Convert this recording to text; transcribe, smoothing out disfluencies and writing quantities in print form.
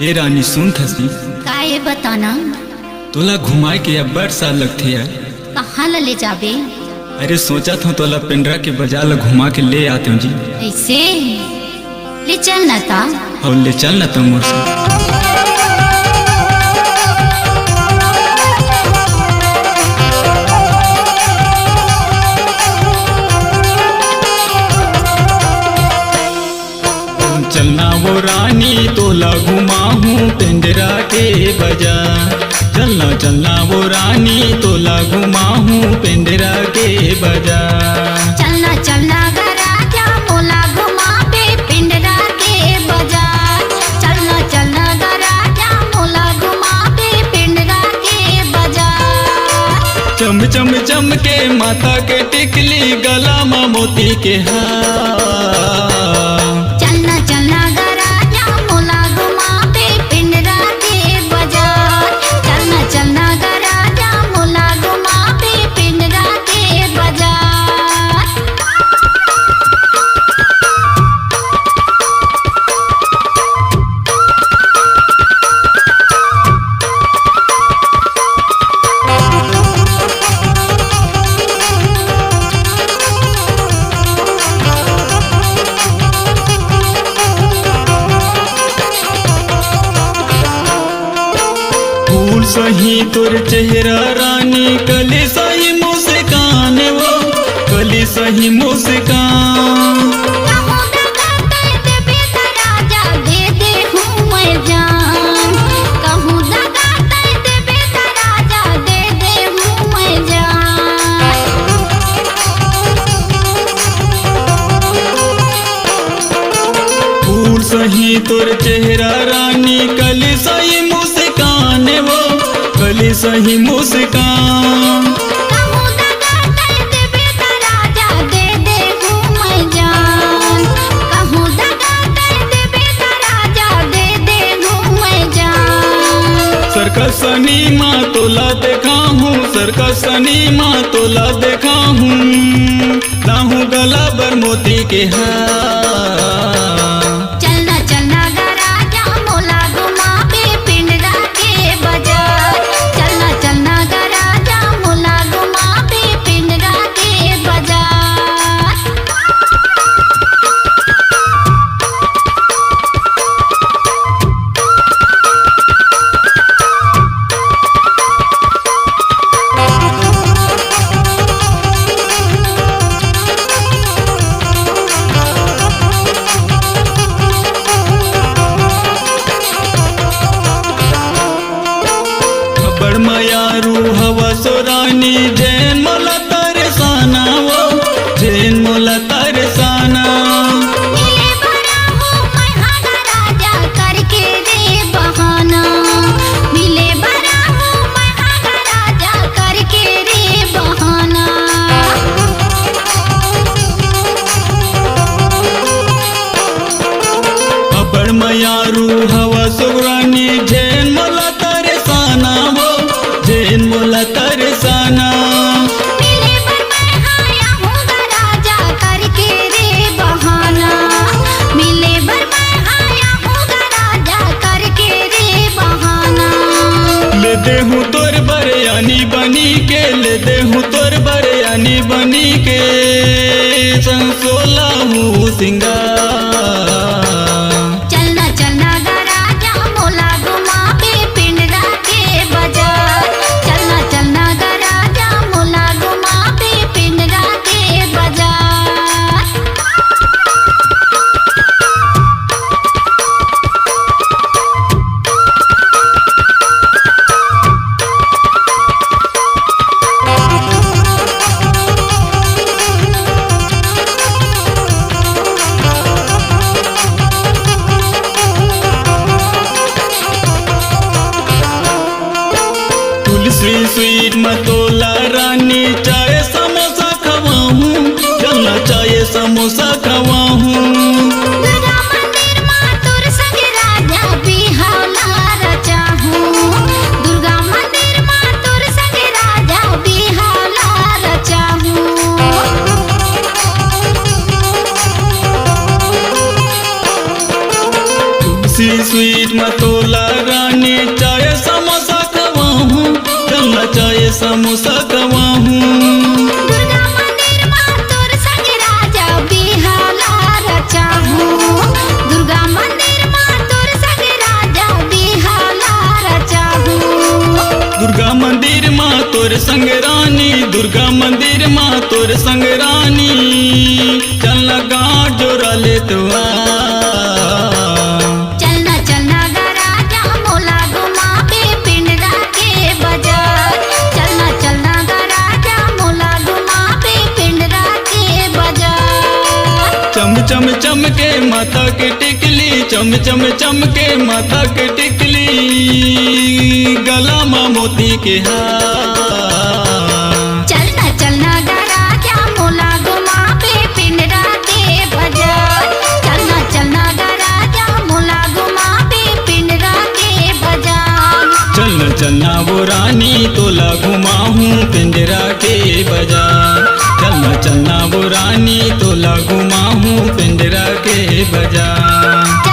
ए रानी सुन थसी काहे बताना। तोला घुमाए के अब बड़ साल लगती है। कहाँ ले जाबे? अरे सोचा था तोला पिंडरा के बाजार ला घुमा के ले आते हूँ जी। ऐसे ले चल ना था। और ले चल ना तुम मुझसे। चलना वो रानी तोला घुमाहूँ पिंजरा के बाजार। चलना चलना वो रानी तोला घुमाहूँ पिंजरा के बाजार। चलना चलना गराजा मोला घुमा पे पिंडरा के बाजार। चलना चलना गराजा मोला घुमा पे पिंडरा के बाजार। चम चम चम के माथा के टिकली गला में मोती के हार। चलना चलना गराजा मोला घुमा पे पिंडरा के बाजार। चलना चलना गराजा मोला घुमा पे पिंडरा के बाजार। फूल सही तुर चेहरा रानी कली सही मुस्कान वो कली सही मुस्कान। कहूँ दगा कर देबे त राजा दे दे हूँ मैं जान। कहूँ दगा कर देबे त राजा दे दे हूँ मैं जान। फूल सही तुर चेहरा रानी कली सही मुस्कान वो कली सही मुस्कान। कहूँ दगा कर देबे त राजा दे दे हूँ मैं जान। कहूँ दगा कर देबे त राजा दे दे हूँ मैं जान। सर्कस सनीमा तोला देखा हूँ सर्कस सनीमा तोला देखा हूँ। लाहूँ गला बर मोती के हार। चलना चलना गराजा मोला घुमा पे पिंडरा के बाजार। चलना चलना गराजा मोला घुमा पे पिंडरा के बाजार। बड़ मयारू हवा सोरानी जैन मोला तरसाना वो जैन मोला तरसाना। मिले बड़ा हूँ मैं हागा राजा करके रे बहाना। मिले बड़ा हूँ मैं हागा राजा करके रे बहाना। बड़ मयारू हवा सोरानी जैन मोला तरसाना वो जैन मोला तरसाना। मिले बर मैं आया हूँ राजा करके रे बहाना। मिले बर मैं आया हूँ राजा करके रे बहाना। ले दे हूँ तोर बरयानी बनी के ले दे हूँ तोर बरयानी बनी के संसोला हूँ सिंगार। चलना चलना गराजा मोला घुमा पे पिंडरा के बाजार। चलना चलना गराजा मोला घुमा पे पिंडरा के बाजार। तुलसी स्वीट मतोला रानी चाय समोसा खवाहूँ। चलना चाय समोसा खवाहूँ। दुर्गा मंदिर माँ तोर संग राजा बिहावला रचाहूँ। दुर्गा मंदिर माँ तोर संग राजा बिहावला रचाहूँ। तुलसी स्वीट तोला रानी चाय समोसा खवाहूँ चलना चाय समोसा खवाहूँ दुर्गा मंदिर माँ तोर संग राजा बिहाला रचाहूँ दुर्गा मंदिर माँ तोर संग राजा बिहाला रचाहूँ दुर्गा मंदिर माँ तोर संग रानी दुर्गा मंदिर माँ तोर संग रानी चलना गाँठ जोड़ा ले तो चलना चलना गराजा मोला घुमाबे पिंडरा के बाजार चलना चलना गराजा मोला घुमाबे पिंडरा के बाजार चम चम चम के माथा के टिकली चम चम चम के माथा के टिकली गला में मोती के हार चलना चलना गराजा मोला घुमाबे पिंडरा के बाजार चलना चलना गराजा मोला घुमाबे पिंडरा के बाजार चलना चलना वो रानी तोला घुमाहूँ पिंजरा के बाजार चलना चलना वो रानी तोला घुमाहूँ पिंजरा के बाजार